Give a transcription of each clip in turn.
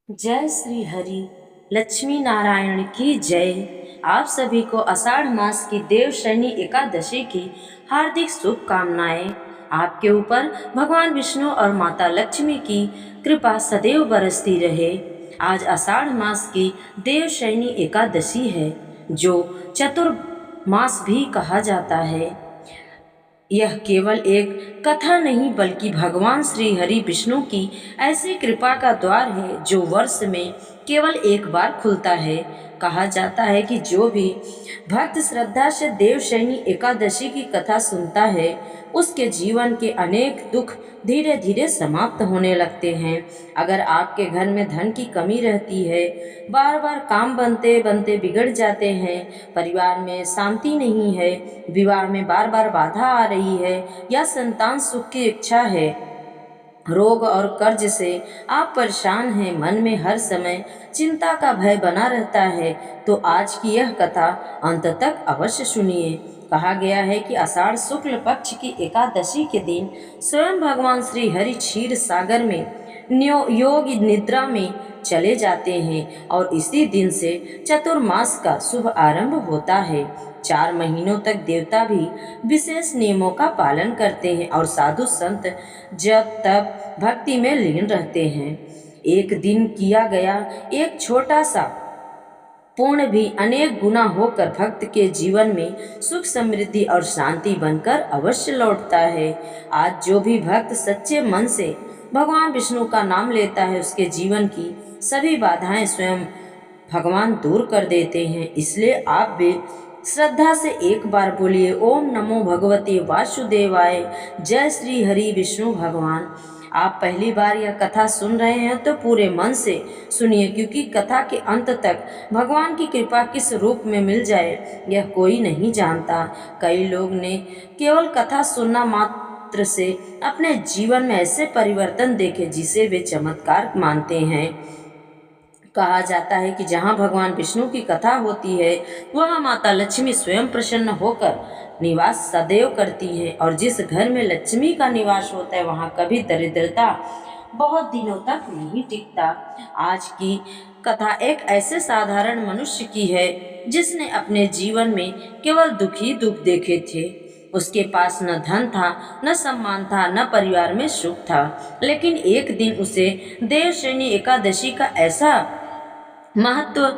जय श्री हरि लक्ष्मी नारायण की जय। आप सभी को आषाढ़ मास की देवशयनी एकादशी की हार्दिक शुभकामनाएं। आपके ऊपर भगवान विष्णु और माता लक्ष्मी की कृपा सदैव बरसती रहे। आज आषाढ़ मास की देवशयनी एकादशी है, जो चतुर्मास भी कहा जाता है। यह केवल एक कथा नहीं बल्कि भगवान श्री हरि विष्णु की ऐसी कृपा का द्वार है जो वर्ष में केवल एक बार खुलता है। कहा जाता है कि जो भी भक्त श्रद्धा से देवशयनी एकादशी की कथा सुनता है, उसके जीवन के अनेक दुख धीरे धीरे समाप्त होने लगते हैं। अगर आपके घर में धन की कमी रहती है, बार बार काम बनते बनते बिगड़ जाते हैं, परिवार में शांति नहीं है, विवाह में बार बार बाधा आ रही है, या संतान सुख की इच्छा है, रोग और कर्ज से आप परेशान हैं, मन में हर समय चिंता का भय बना रहता है, तो आज की यह कथा अंत तक अवश्य सुनिए। कहा गया है कि आषाढ़ शुक्ल पक्ष की एकादशी के दिन स्वयं भगवान श्री हरि क्षीर सागर में योग निद्रा में चले जाते हैं और इसी दिन से चतुर्मास का शुभ आरंभ होता है। 4 महीनों तक देवता भी विशेष नियमों का पालन करते हैं और साधु संत जब तब भक्ति में लीन रहते हैं। एक दिन किया गया एक छोटा सा पुण्य भी अनेक गुना होकर भक्त के जीवन में सुख समृद्धि और शांति बनकर अवश्य लौटता है। आज जो भी भक्त सच्चे मन से भगवान विष्णु का नाम लेता है, उसके जीवन की सभी बाधाएं स्वयं भगवान दूर कर देते हैं। इसलिए आप भी श्रद्धा से एक बार बोलिए, ओम नमो भगवते वासुदेवाय, जय श्री हरि विष्णु भगवान। आप पहली बार यह कथा सुन रहे हैं तो पूरे मन से सुनिए, क्योंकि कथा के अंत तक भगवान की कृपा किस रूप में मिल जाए यह कोई नहीं जानता। कई लोग ने केवल कथा सुनना मात्र से अपने जीवन में ऐसे परिवर्तन देखे जिसे वे चमत्कार मानते हैं। कहा जाता है कि जहाँ भगवान विष्णु की कथा होती है, वहाँ माता लक्ष्मी स्वयं प्रसन्न होकर निवास सदैव करती हैं, और जिस घर में लक्ष्मी का निवास होता है वहाँ कभी दरिद्रता बहुत दिनों तक नहीं टिकता। आज की कथा एक ऐसे साधारण मनुष्य की है जिसने अपने जीवन में केवल दुख ही दुख देखे थे। उसके पास न धन था, न सम्मान था, न परिवार में सुख था, लेकिन एक दिन उसे देवशयनी एकादशी का ऐसा महत्व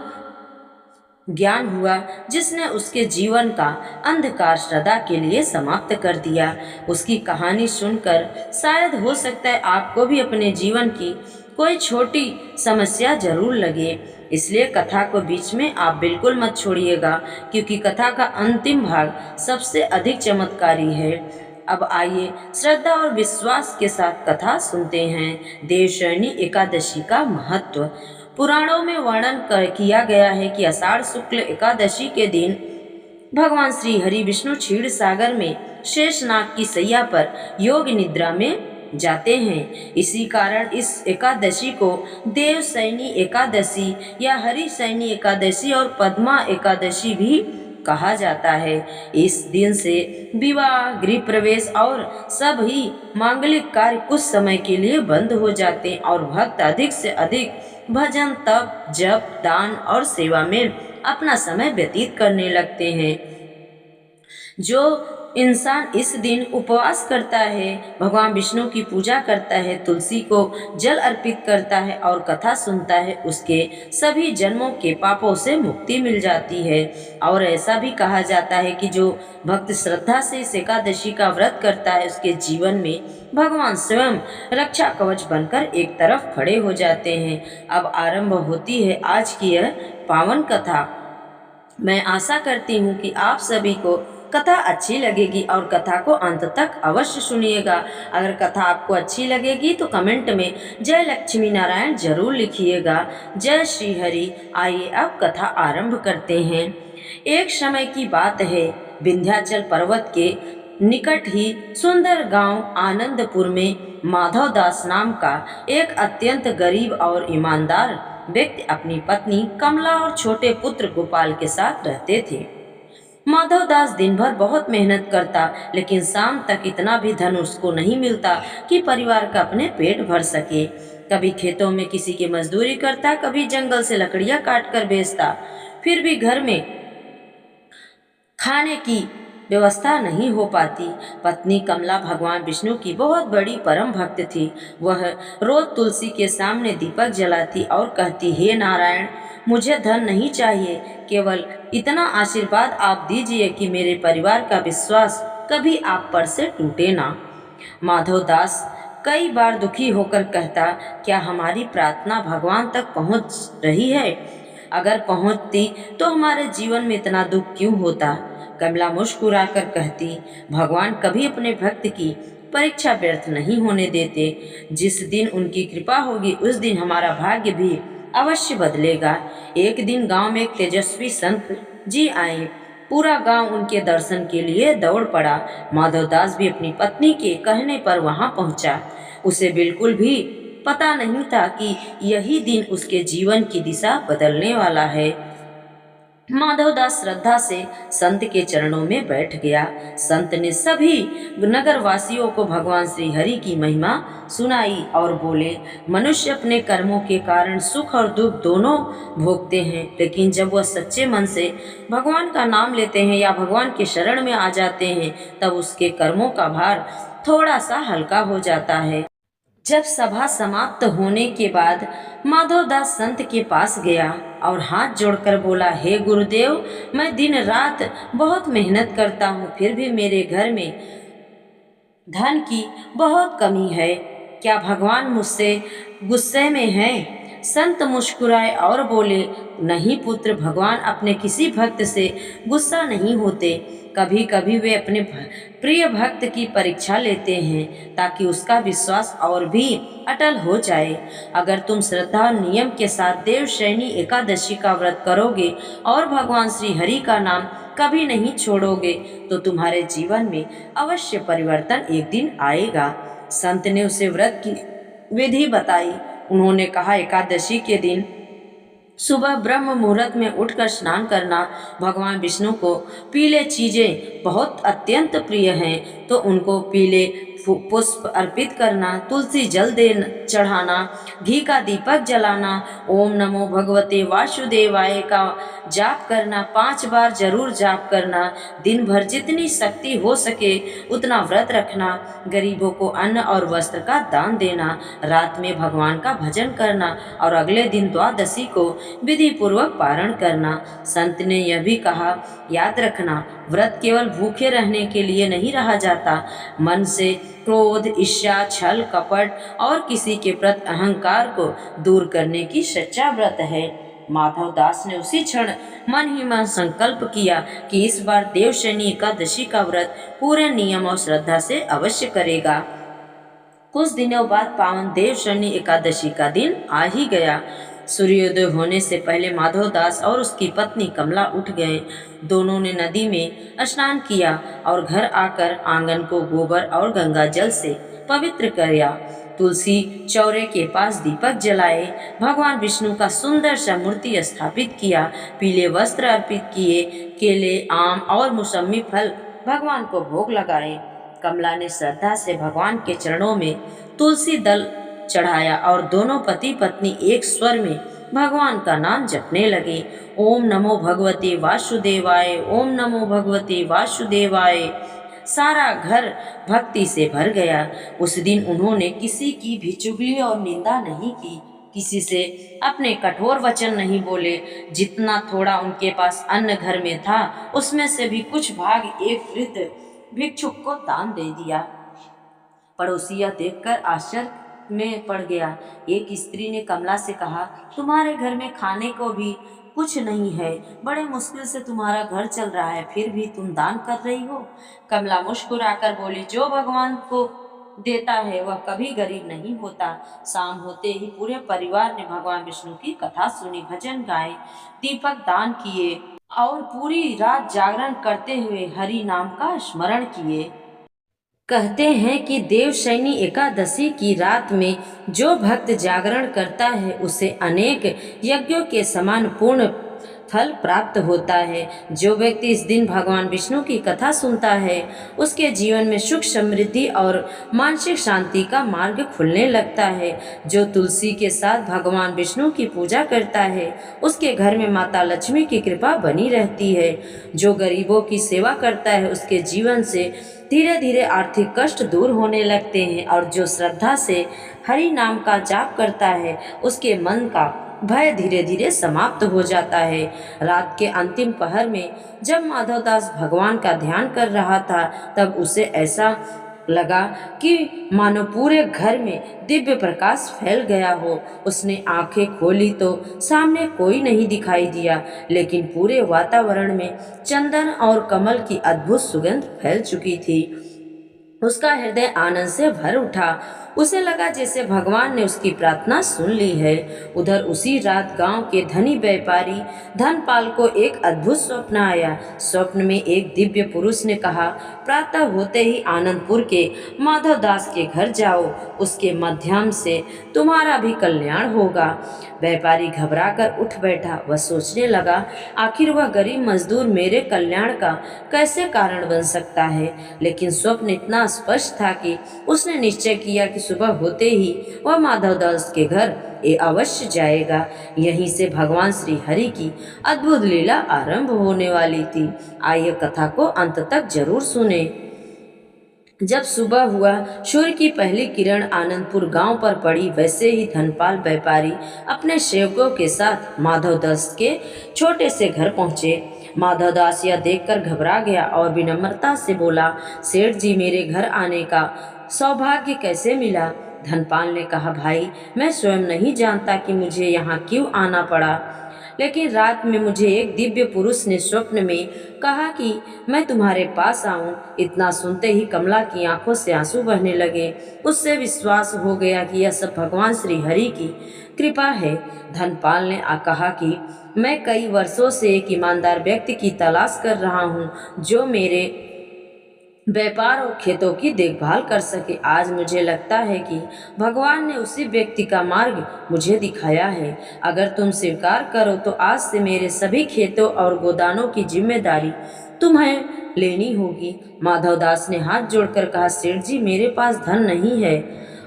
ज्ञान हुआ जिसने उसके जीवन का अंधकार सदा के लिए समाप्त कर दिया। उसकी कहानी सुनकर शायद हो सकता है आपको भी अपने जीवन की कोई छोटी समस्या जरूर लगे, इसलिए कथा को बीच में आप बिल्कुल मत छोड़िएगा, क्योंकि कथा का अंतिम भाग सबसे अधिक चमत्कारी है। अब आइए श्रद्धा और विश्वास के साथ कथा सुनते हैं। देवशयनी एकादशी का महत्व। पुराणों में वर्णन किया गया है कि आषाढ़ शुक्ल एकादशी के दिन भगवान श्री हरि विष्णु क्षीर सागर में शेषनाग की सैया पर योग निद्रा में जाते हैं। इसी कारण इस एकादशी को देवशयनी एकादशी या हरिशयनी एकादशी और पद्मा एकादशी भी कहा जाता है। इस दिन से विवाह, गृह प्रवेश और सभी मांगलिक कार्य कुछ समय के लिए बंद हो जाते हैं और भक्त अधिक से अधिक भजन, तप, जप, दान और सेवा में अपना समय व्यतीत करने लगते हैं। जो इंसान इस दिन उपवास करता है, भगवान विष्णु की पूजा करता है, तुलसी को जल अर्पित करता है और कथा सुनता है, उसके सभी जन्मों के पापों से मुक्ति मिल जाती है। और ऐसा भी कहा जाता है कि जो भक्त श्रद्धा से इस एकादशी का व्रत करता है, उसके जीवन में भगवान स्वयं रक्षा कवच बनकर एक तरफ खड़े हो जाते हैं। अब आरंभ होती है आज की यह पावन कथा। मैं आशा करती हूँ कि आप सभी को कथा अच्छी लगेगी और कथा को अंत तक अवश्य सुनिएगा। अगर कथा आपको अच्छी लगेगी तो कमेंट में जय लक्ष्मी नारायण जरूर लिखिएगा। जय श्री हरि। आइए अब कथा आरंभ करते हैं। एक समय की बात है, विंध्याचल पर्वत के निकट ही सुंदर गांव आनंदपुर में माधव दास नाम का एक अत्यंत गरीब और ईमानदार व्यक्ति अपनी पत्नी कमला और छोटे पुत्र गोपाल के साथ रहते थे। माधव दास दिन भर बहुत मेहनत करता, लेकिन शाम तक इतना भी धन उसको नहीं मिलता कि परिवार का अपने पेट भर सके। कभी खेतों में किसी की मजदूरी करता, कभी जंगल से लकड़ियां काट कर बेचता। फिर भी घर में खाने की व्यवस्था नहीं हो पाती। पत्नी कमला भगवान विष्णु की बहुत बड़ी परम भक्त थी। वह रोज तुलसी के सामने दीपक जलाती और कहती, हे नारायण, मुझे धन नहीं चाहिए, केवल इतना आशीर्वाद आप दीजिए कि मेरे परिवार का विश्वास कभी आप पर से टूटे ना। माधव दास कई बार दुखी होकर कहता, क्या हमारी प्रार्थना भगवान तक पहुंच रही है? अगर पहुंचती तो हमारे जीवन में इतना दुख क्यों होता? कमला मुस्कुराकर कहती, भगवान कभी अपने भक्त की परीक्षा व्यर्थ नहीं होने देते। जिस दिन उनकी कृपा होगी उस दिन हमारा भाग्य भी अवश्य बदलेगा। एक दिन गांव में एक तेजस्वी संत जी आए। पूरा गांव उनके दर्शन के लिए दौड़ पड़ा। माधवदास भी अपनी पत्नी के कहने पर वहां पहुंचा। उसे बिल्कुल भी पता नहीं था कि यही दिन उसके जीवन की दिशा बदलने वाला है। माधवदास श्रद्धा से संत के चरणों में बैठ गया। संत ने सभी नगर वासियों को भगवान श्री हरि की महिमा सुनाई और बोले, मनुष्य अपने कर्मों के कारण सुख और दुख दोनों भोगते हैं, लेकिन जब वह सच्चे मन से भगवान का नाम लेते हैं या भगवान के शरण में आ जाते हैं, तब उसके कर्मों का भार थोड़ा सा हल्का हो जाता है। जब सभा समाप्त होने के बाद माधवदास संत के पास गया और हाथ जोड़कर बोला, हे गुरुदेव, मैं दिन रात बहुत मेहनत करता हूँ, फिर भी मेरे घर में धन की बहुत कमी है। क्या भगवान मुझसे गुस्से में हैं? संत मुस्कुराए और बोले, नहीं पुत्र, भगवान अपने किसी भक्त से गुस्सा नहीं होते। कभी कभी वे अपने प्रिय भक्त की परीक्षा लेते हैं ताकि उसका विश्वास और भी अटल हो जाए। अगर तुम श्रद्धा और नियम के साथ देवशयनी एकादशी का व्रत करोगे और भगवान श्री हरि का नाम कभी नहीं छोड़ोगे तो तुम्हारे जीवन में अवश्य परिवर्तन एक दिन आएगा। संत ने उसे व्रत की विधि बताई। उन्होंने कहा, एकादशी के दिन सुबह ब्रह्म मुहूर्त में उठकर स्नान करना। भगवान विष्णु को पीले चीजें बहुत अत्यंत प्रिय हैं, तो उनको पीले पुष्प अर्पित करना, तुलसी जल दे चढ़ाना, घी का दीपक जलाना, ओम नमो भगवते वासुदेवाय का जाप करना, 5 बार जरूर जाप करना, दिन भर जितनी शक्ति हो सके उतना व्रत रखना, गरीबों को अन्न और वस्त्र का दान देना, रात में भगवान का भजन करना और अगले दिन द्वादशी को विधि पूर्वक पारण करना। संत ने यह भी कहा, याद रखना, व्रत केवल भूखे रहने के लिए नहीं रहा जाता, मन से क्रोध, ईर्ष्या, छल, कपट और किसी के प्रति अहंकार को दूर करने की सच्चा व्रत है। माधवदास ने उसी क्षण मन ही मन संकल्प किया कि इस बार देवशयनी एकादशी का व्रत पूरे नियम और श्रद्धा से अवश्य करेगा। कुछ दिनों बाद पावन देवशयनी एकादशी का दिन आ ही गया। सूर्योदय होने से पहले माधवदास और उसकी पत्नी कमला उठ गए। दोनों ने नदी में स्नान किया और घर आकर आंगन को गोबर और गंगा जल से पवित्र किया। तुलसी चौरे के पास दीपक जलाए, भगवान विष्णु का सुंदर सा मूर्ति स्थापित किया, पीले वस्त्र अर्पित किए, केले, आम और मौसमी फल भगवान को भोग लगाए। कमला ने श्रद्धा से भगवान के चरणों में तुलसी दल चढ़ाया और दोनों पति पत्नी एक स्वर में भगवान का नाम जपने लगे। ओम नमो भगवते वासुदेवाय, ओम नमो भगवते वासुदेवाय। सारा घर भक्ति से भर गया। उस दिन उन्होंने किसी की भी चुगली और निंदा नहीं की, किसी से अपने कठोर वचन नहीं बोले। जितना थोड़ा उनके पास अन्न घर में था उसमें से भी कुछ भाग एक वृद्ध भिक्षुक को दान दे दिया। पड़ोसी यह देखकर आश्चर्य में पड़ गया। एक स्त्री ने कमला से कहा, तुम्हारे घर में खाने को भी कुछ नहीं है, बड़े मुश्किल से तुम्हारा घर चल रहा है, फिर भी तुम दान कर रही हो। कमला मुस्कुराकर बोली, जो भगवान को देता है वह कभी गरीब नहीं होता। शाम होते ही पूरे परिवार ने भगवान विष्णु की कथा सुनी, भजन गाए, दीपक दान किए और पूरी रात जागरण करते हुए हरि नाम का स्मरण किए। कहते हैं कि देवशयनी एकादशी की रात में जो भक्त जागरण करता है उसे अनेक यज्ञों के समान पूर्ण फल प्राप्त होता है। जो व्यक्ति इस दिन भगवान विष्णु की कथा सुनता है उसके जीवन में सुख समृद्धि और मानसिक शांति का मार्ग खुलने लगता है। जो तुलसी के साथ भगवान विष्णु की पूजा करता है उसके घर में माता लक्ष्मी की कृपा बनी रहती है। जो गरीबों की सेवा करता है उसके जीवन से धीरे धीरे आर्थिक कष्ट दूर होने लगते हैं और जो श्रद्धा से हरि नाम का जाप करता है उसके मन का भय धीरे धीरे समाप्त हो जाता है। रात के अंतिम पहर में जब माधवदास भगवान का ध्यान कर रहा था तब उसे ऐसा लगा कि मानो पूरे घर में दिव्य प्रकाश फैल गया हो। उसने आंखें खोली तो सामने कोई नहीं दिखाई दिया, लेकिन पूरे वातावरण में चंदन और कमल की अद्भुत सुगंध फैल चुकी थी। उसका हृदय आनंद से भर उठा। उसे लगा जैसे भगवान ने उसकी प्रार्थना सुन ली है। उधर उसी रात गांव के धनी व्यापारी धनपाल को एक अद्भुत स्वप्न आया। स्वप्न में एक दिव्य पुरुष ने कहा, प्रातः होते ही आनंदपुर के माधवदास के घर जाओ, उसके माध्यम से तुम्हारा भी कल्याण होगा। व्यापारी घबराकर उठ बैठा। वह सोचने लगा, आखिर वह गरीब मजदूर मेरे कल्याण का कैसे कारण बन सकता है। लेकिन स्वप्न इतना स्पष्ट था कि उसने निश्चय किया कि सुबह होते ही वह माधवदास के घर ये अवश्य जाएगा। यहीं से भगवान श्री हरि की अद्भुत लीला आरंभ होने वाली थी। आइए कथा को अंत तक जरूर सुने। जब सुबह हुआ, सूर्य की पहली किरण आनंदपुर गांव पर पड़ी, वैसे ही धनपाल व्यापारी अपने सेवकों के साथ माधवदास के छोटे से घर पहुंचे। माधवदास यह देखकर घबरा गया और विनम्रता से बोला, सेठ जी, मेरे घर आने का सौभाग्य कैसे मिला। धनपाल ने कहा, भाई, मैं स्वयं नहीं जानता कि मुझे यहाँ क्यों आना पड़ा, लेकिन रात में मुझे एक दिव्य पुरुष ने स्वप्न में कहा कि मैं तुम्हारे पास आऊं। इतना सुनते ही कमला की आंखों से आंसू बहने लगे। उससे विश्वास हो गया कि यह सब भगवान श्री हरि की कृपा है। धनपाल ने कहा कि मैं कई वर्षों से एक ईमानदार व्यक्ति की तलाश कर रहा हूँ जो मेरे व्यापार और खेतों की देखभाल कर सके। आज मुझे लगता है कि भगवान ने उसी व्यक्ति का मार्ग मुझे दिखाया है। अगर तुम स्वीकार करो तो आज से मेरे सभी खेतों और गोदानों की जिम्मेदारी तुम्हें लेनी होगी। माधवदास ने हाथ जोड़कर कहा, सेठ जी, मेरे पास धन नहीं है,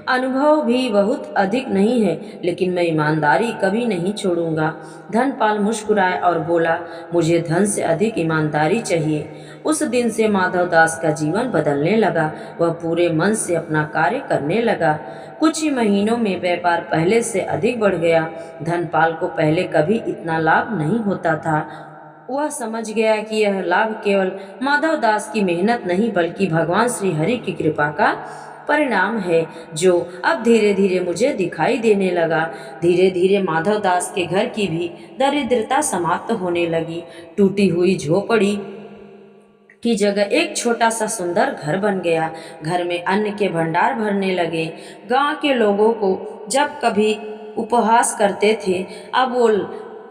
अनुभव भी बहुत अधिक नहीं है, लेकिन मैं ईमानदारी कभी नहीं छोड़ूंगा। धनपाल मुस्कुराया और बोला, मुझे धन से अधिक ईमानदारी चाहिए। उस दिन से माधवदास का जीवन बदलने लगा। वह पूरे मन से अपना कार्य करने लगा। कुछ ही महीनों में व्यापार पहले से अधिक बढ़ गया। धनपाल को पहले कभी इतना लाभ नहीं होता था। वह समझ गया कि यह लाभ केवल माधवदास की मेहनत नहीं बल्कि भगवान श्री हरि की कृपा का परिणाम है, जो अब धीरे धीरे मुझे दिखाई देने लगा। धीरे धीरे माधवदास के घर की भी दरिद्रता समाप्त होने लगी। टूटी हुई झोपड़ी की जगह एक छोटा सा सुंदर घर बन गया। घर में अन्न के भंडार भरने लगे। गांव के लोगों को जब कभी उपहास करते थे, अब वो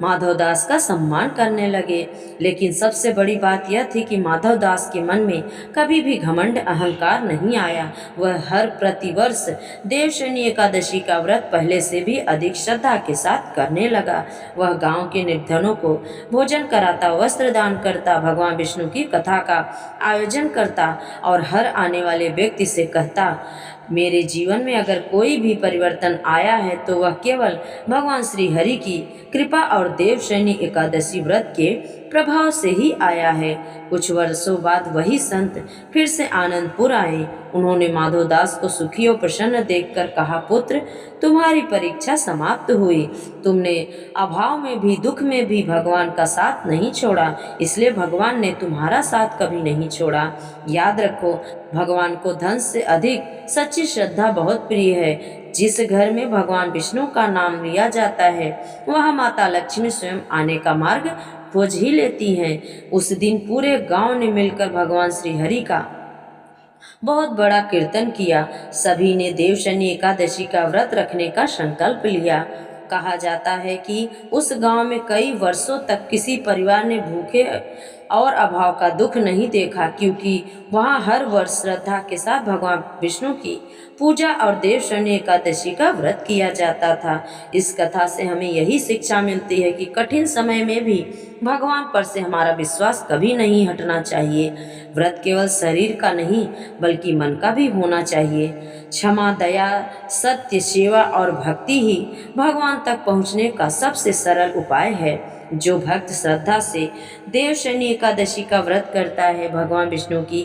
माधवदास का सम्मान करने लगे। लेकिन सबसे बड़ी बात यह थी कि माधवदास के मन में कभी भी घमंड अहंकार नहीं आया। वह हर प्रतिवर्ष देवशयनी एकादशी का व्रत पहले से भी अधिक श्रद्धा के साथ करने लगा। वह गांव के निर्धनों को भोजन कराता, वस्त्र दान करता, भगवान विष्णु की कथा का आयोजन करता और हर आने वाले व्यक्ति से कहता, मेरे जीवन में अगर कोई भी परिवर्तन आया है तो वह केवल भगवान श्री हरि की कृपा और देवशयनी एकादशी व्रत के प्रभाव से ही आया है। कुछ वर्षों बाद वही संत फिर से आनंदपुर आए। उन्होंने माधवदास को सुखी और प्रसन्न देखकर कहा, पुत्र, तुम्हारी परीक्षा समाप्त हुई। तुमने अभाव में भी, दुख में भी भगवान का साथ नहीं छोड़ा, इसलिए भगवान ने तुम्हारा साथ कभी नहीं छोड़ा। याद रखो, भगवान को धन से अधिक सच्ची श्रद्धा बहुत प्रिय है। जिस घर में भगवान विष्णु का नाम लिया जाता है वहाँ माता लक्ष्मी स्वयं आने का मार्ग खोज ही लेती हैं। उस दिन पूरे गांव ने मिलकर भगवान श्री हरि का बहुत बड़ा कीर्तन किया। सभी ने देवशयनी एकादशी का व्रत रखने का संकल्प लिया। कहा जाता है कि उस गांव में कई वर्षों तक किसी परिवार ने भूखे और अभाव का दुख नहीं देखा, क्योंकि वहाँ हर वर्ष श्रद्धा के साथ भगवान विष्णु की पूजा और देवशयनी एकादशी का व्रत किया जाता था। इस कथा से हमें यही शिक्षा मिलती है कि कठिन समय में भी भगवान पर से हमारा विश्वास कभी नहीं हटना चाहिए। व्रत केवल शरीर का नहीं बल्कि मन का भी होना चाहिए। क्षमा, दया, सत्य, सेवा और भक्ति ही भगवान तक पहुँचने का सबसे सरल उपाय है। जो भक्त श्रद्धा से देवशयनी एकादशी का व्रत करता है, भगवान विष्णु की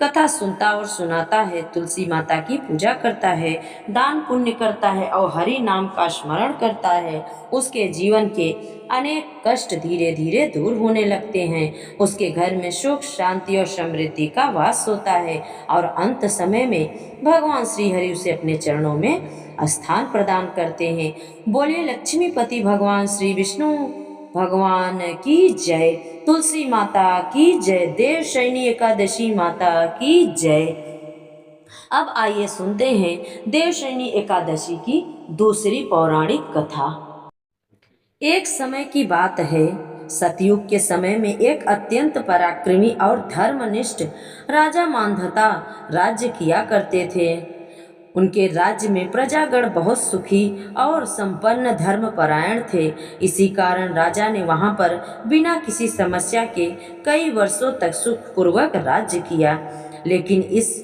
कथा सुनता और सुनाता है, तुलसी माता की पूजा करता है, दान पुण्य करता है और हरि नाम का स्मरण करता है, उसके जीवन के अनेक कष्ट धीरे धीरे दूर होने लगते हैं। उसके घर में सुख, शांति और समृद्धि का वास होता है और अंत समय में भगवान श्री हरि उसे अपने चरणों में स्थान प्रदान करते हैं। बोलिए लक्ष्मीपति भगवान श्री विष्णु भगवान की जय। तुलसी माता की जय। देवशयनी एकादशी माता की जय। अब आइए सुनते हैं देवशयनी एकादशी की दूसरी पौराणिक कथा। एक समय की बात है, सतयुग के समय में एक अत्यंत पराक्रमी और धर्मनिष्ठ राजा मांधाता राज्य किया करते थे। उनके राज्य में प्रजागण बहुत सुखी और संपन्न धर्मपरायण थे। इसी कारण राजा ने वहां पर बिना किसी समस्या के कई वर्षों तक सुखपूर्वक राज्य किया। लेकिन इस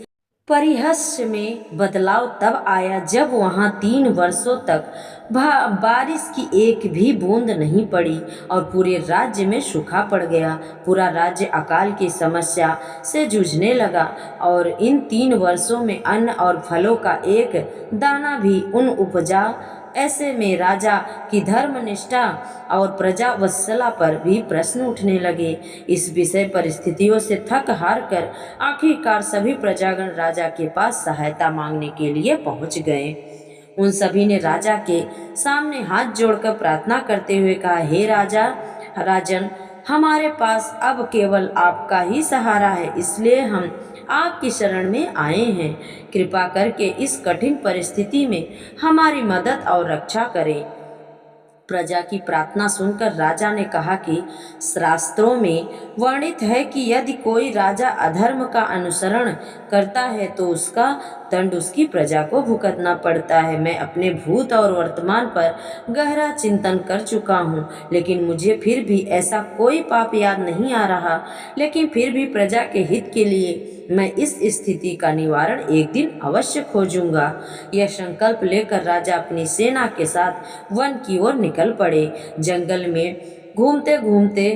परिहास्य में बदलाव तब आया जब वहां 3 वर्षों तक बारिश की एक भी बूंद नहीं पड़ी और पूरे राज्य में सूखा पड़ गया। पूरा राज्य अकाल की समस्या से जूझने लगा और इन 3 वर्षों में अन्न और फलों का एक दाना भी उन उपजा। ऐसे में राजा की धर्मनिष्ठा और प्रजा वत्सला पर भी प्रश्न उठने लगे। इस विषय परिस्थितियों से थक हार कर आखिरकार सभी प्रजागण राजा के पास सहायता मांगने के लिए पहुंच गए। उन सभी ने राजा के सामने हाथ जोड़कर प्रार्थना करते हुए कहा, हे राजा, राजन, हमारे पास अब केवल आपका ही सहारा है, इसलिए हम आपकी शरण में आए हैं। कृपा करके इस कठिन परिस्थिति में हमारी मदद और रक्षा करें। प्रजा की प्रार्थना सुनकर राजा ने कहा कि शास्त्रों में वर्णित है कि यदि कोई राजा अधर्म का अनुसरण करता है तो उसका दंड उसकी प्रजा को भुगतना पड़ता है। मैं अपने भूत और वर्तमान पर गहरा चिंतन कर चुका हूँ, लेकिन मुझे फिर भी ऐसा कोई पाप याद नहीं आ रहा। लेकिन फिर भी प्रजा के हित के लिए मैं इस स्थिति का निवारण एक दिन अवश्य खोजूंगा। यह संकल्प लेकर राजा अपनी सेना के साथ वन की ओर निकल पड़े। जंगल में घूमते घूमते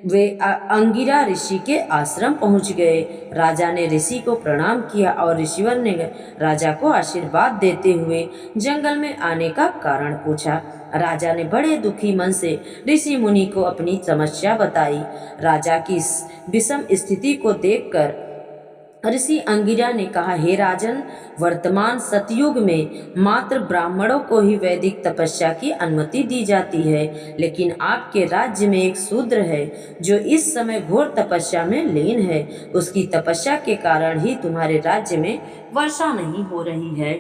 वे अंगिरा ऋषि के आश्रम पहुंच गए। राजा ने ऋषि को प्रणाम किया और ऋषिवर ने राजा को आशीर्वाद देते हुए जंगल में आने का कारण पूछा। राजा ने बड़े दुखी मन से ऋषि मुनि को अपनी समस्या बताई। राजा की इस विषम स्थिति को देखकर ऋषि अंगिरा ने कहा, हे राजन, वर्तमान सतयुग में मात्र ब्राह्मणों को ही वैदिक तपस्या की अनुमति दी जाती है, लेकिन आपके राज्य में एक शूद्र है जो इस समय घोर तपस्या में लीन है। उसकी तपस्या के कारण ही तुम्हारे राज्य में वर्षा नहीं हो रही है।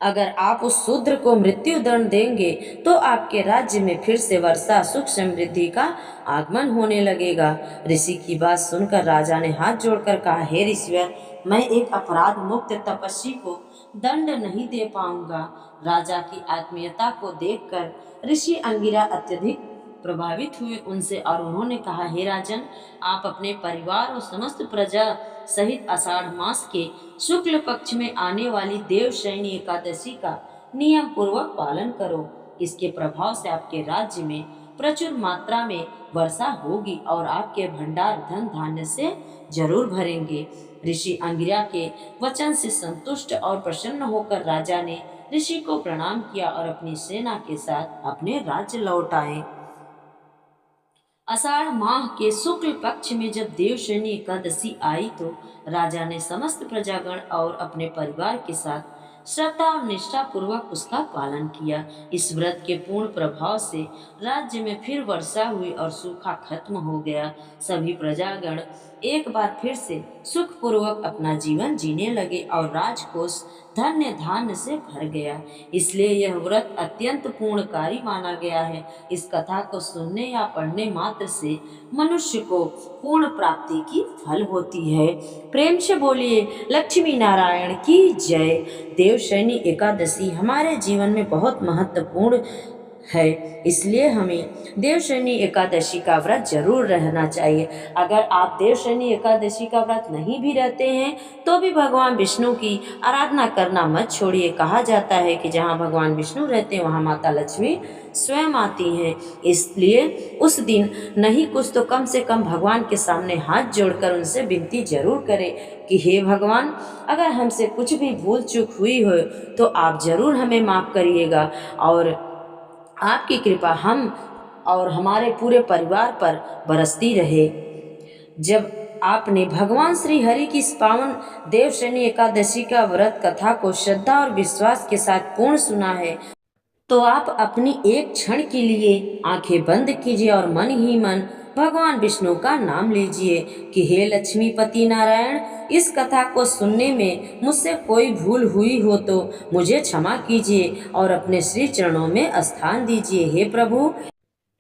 अगर आप उस शूद्र को मृत्यु दंड देंगे तो आपके राज्य में फिर से वर्षा, सुख, समृद्धि का आगमन होने लगेगा। ऋषि की बात सुनकर राजा ने हाथ जोड़कर कहा, हे ऋषिवर, मैं एक अपराध मुक्त तपस्वी को दंड नहीं दे पाऊंगा। राजा की आत्मीयता को देखकर ऋषि अंगिरा अत्यधिक प्रभावित हुए उनसे और उन्होंने कहा, हे राजन, आप अपने परिवार और समस्त प्रजा सहित आषाढ़ मास के शुक्ल पक्ष में आने वाली देवशयनी एकादशी का नियम पूर्वक पालन करो। इसके प्रभाव से आपके राज्य में प्रचुर मात्रा में वर्षा होगी और आपके भंडार धन धान्य से जरूर भरेंगे। ऋषि अंगिरा के वचन से संतुष्ट और प्रसन्न होकर राजा ने ऋषि को प्रणाम किया और अपनी सेना के साथ अपने राज्य लौट आए। आषाढ़ माह के शुक्ल पक्ष में जब देवशयनी एकादशी आई तो राजा ने समस्त प्रजागण और अपने परिवार के साथ श्रद्धा और निष्ठा पूर्वक उसका पालन किया। इस व्रत के पूर्ण प्रभाव से राज्य में फिर वर्षा हुई और सूखा खत्म हो गया। सभी प्रजागण एक बार फिर से सुखपूर्वक अपना जीवन जीने लगे और राजकोष धन्य धान्य से भर गया। इसलिए यह व्रत अत्यंत पूर्णकारी माना गया है। इस कथा को सुनने या पढ़ने मात्र से मनुष्य को पूर्ण प्राप्ति की फल होती है। प्रेम से बोलिए लक्ष्मी नारायण की जय। देवशयनी एकादशी हमारे जीवन में बहुत महत्वपूर्ण है, इसलिए हमें देवशयनी एकादशी का व्रत जरूर रहना चाहिए। अगर आप देवशयनी एकादशी का व्रत नहीं भी रहते हैं तो भी भगवान विष्णु की आराधना करना मत छोड़िए। कहा जाता है कि जहाँ भगवान विष्णु रहते हैं वहाँ माता लक्ष्मी स्वयं आती हैं। इसलिए उस दिन नहीं कुछ तो कम से कम भगवान के सामने हाथ जोड़कर उनसे विनती जरूर करें कि हे भगवान, अगर हमसे कुछ भी भूल चूक हुई हो तो आप जरूर हमें माफ़ करिएगा और आपकी कृपा हम और हमारे पूरे परिवार पर बरसती रहे। जब आपने भगवान श्री हरि की इस पावन देवशयनी एकादशी का व्रत कथा को श्रद्धा और विश्वास के साथ पूर्ण सुना है तो आप अपनी एक क्षण के लिए आंखें बंद कीजिए और मन ही मन भगवान विष्णु का नाम लीजिए कि हे लक्ष्मीपति नारायण, इस कथा को सुनने में मुझसे कोई भूल हुई हो तो मुझे क्षमा कीजिए और अपने श्री चरणों में स्थान दीजिए। हे प्रभु,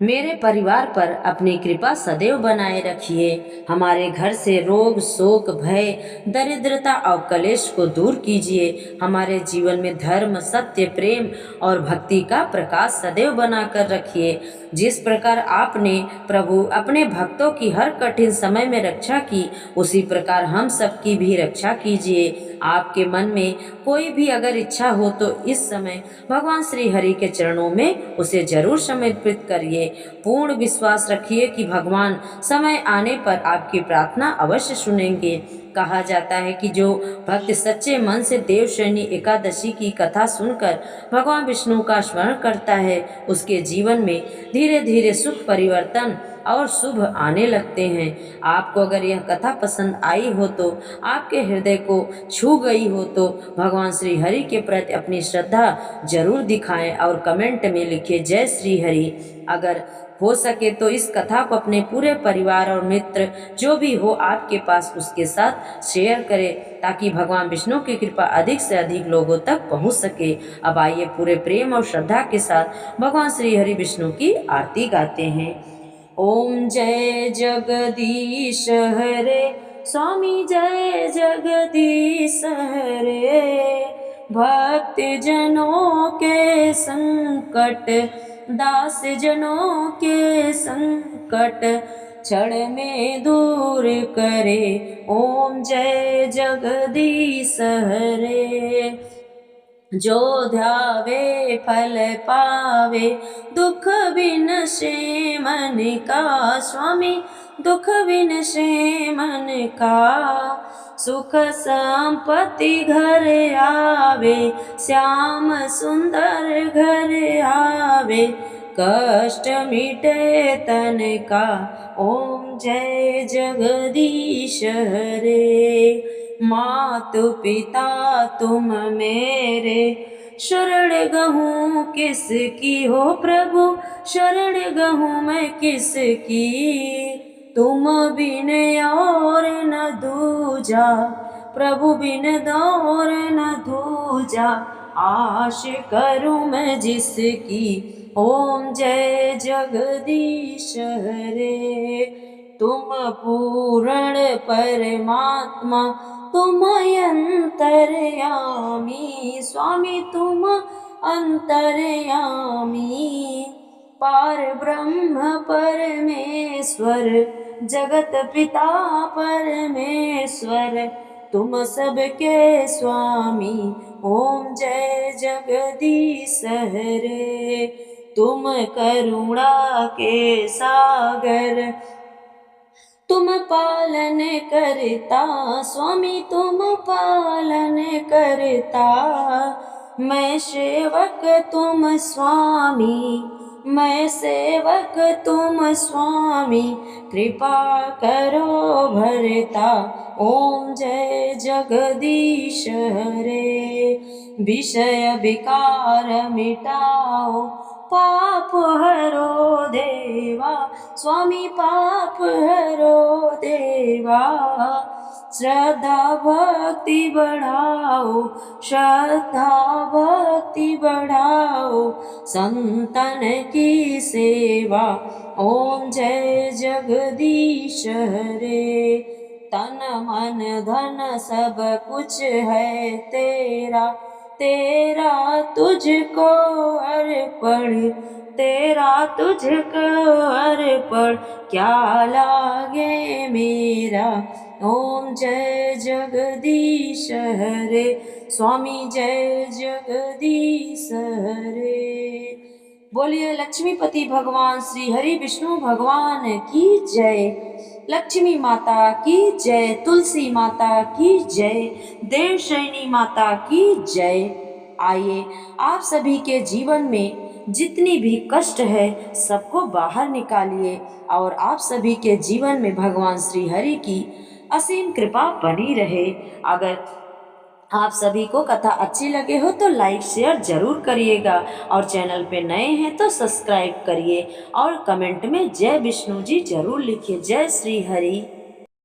मेरे परिवार पर अपनी कृपा सदैव बनाए रखिए। हमारे घर से रोग शोक भय दरिद्रता और कलेश को दूर कीजिए। हमारे जीवन में धर्म सत्य प्रेम और भक्ति का प्रकाश सदैव बनाकर रखिए। जिस प्रकार आपने प्रभु अपने भक्तों की हर कठिन समय में रक्षा की, उसी प्रकार हम सबकी भी रक्षा कीजिए। आपके मन में कोई भी अगर इच्छा हो तो इस समय भगवान श्री हरि के चरणों में उसे जरूर समर्पित करिए। पूर्ण विश्वास रखिए कि भगवान समय आने पर आपकी प्रार्थना अवश्य सुनेंगे। कहा जाता है कि जो भक्त सच्चे मन से देवशयनी एकादशी की कथा सुनकर भगवान विष्णु का स्मरण करता है, उसके जीवन में धीरे धीरे सुख परिवर्तन और शुभ आने लगते हैं। आपको अगर यह कथा पसंद आई हो तो आपके हृदय को छू गई हो तो भगवान श्री हरि के प्रति अपनी श्रद्धा जरूर दिखाएं और कमेंट में लिखें जय श्री हरि। अगर हो सके तो इस कथा को अपने पूरे परिवार और मित्र जो भी हो आपके पास उसके साथ शेयर करें ताकि भगवान विष्णु की कृपा अधिक से अधिक लोगों तक पहुंच सके। अब आइए पूरे प्रेम और श्रद्धा के साथ भगवान श्री हरि विष्णु की आरती गाते हैं। ओम जय जगदीश हरे स्वामी जय जगदीश हरे। भक्त जनों के संकट दास जनों के संकट क्षण में दूर करे। ओम जय जगदीश हरे। जो ध्यावे फल पावे दुख बिन से मन का, स्वामी दुख बिन से मन का। सुख संपत्ति घर आवे श्याम सुंदर घर आवे। कष्ट मिटे तन का। ओम जय जगदीश हरे। मातु पिता तुम मेरे शरण गहूँ किसकी हो प्रभु, शरण गहूँ मैं किसकी। तुम बिन और न दूजा प्रभु, बिन और न दूजा। आश करूँ मैं जिसकी। ओम जय जगदीश हरे। तुम पूर्ण परमात्मा तुम अंतर्यामी, स्वामी तुम अंतर्यामी। पार ब्रह्म परमेश्वर जगत पिता परमेश्वर तुम सबके स्वामी। ओम जय जगदीश हरे। तुम करुणा के सागर तुम पालन करता, स्वामी तुम पालन करता। मैं सेवक तुम स्वामी, मैं सेवक तुम स्वामी। कृपा करो भरता। ओम जय जगदीश हरे। विषय विकार मिटाओ पाप हरो देवा, स्वामी पाप हरो देवा। सेवा। श्रद्धा भक्ति बढ़ाओ, श्रद्धा भक्ति बढ़ाओ, संतन की सेवा। ओम जय जगदीश हरे। तन मन धन सब कुछ है तेरा, तेरा तुझको अर्पण, तेरा तुझको अर्पण, क्या लागे मेरा। ओम जय जगदीश हरे। स्वामी जय जगदीश हरे। बोलिए लक्ष्मीपति भगवान श्री हरि विष्णु भगवान की जय। लक्ष्मी माता की जय, तुलसी माता की जय, देवशयनी माता की जय। आइए आप सभी के जीवन में जितनी भी कष्ट है सबको बाहर निकालिए और आप सभी के जीवन में भगवान श्री हरि की असीम कृपा बनी रहे। अगर आप सभी को कथा अच्छी लगे हो तो लाइक शेयर जरूर करिएगा और चैनल पे नए हैं तो सब्सक्राइब करिए और कमेंट में जय विष्णु जी जरूर लिखिए। जय श्री हरि।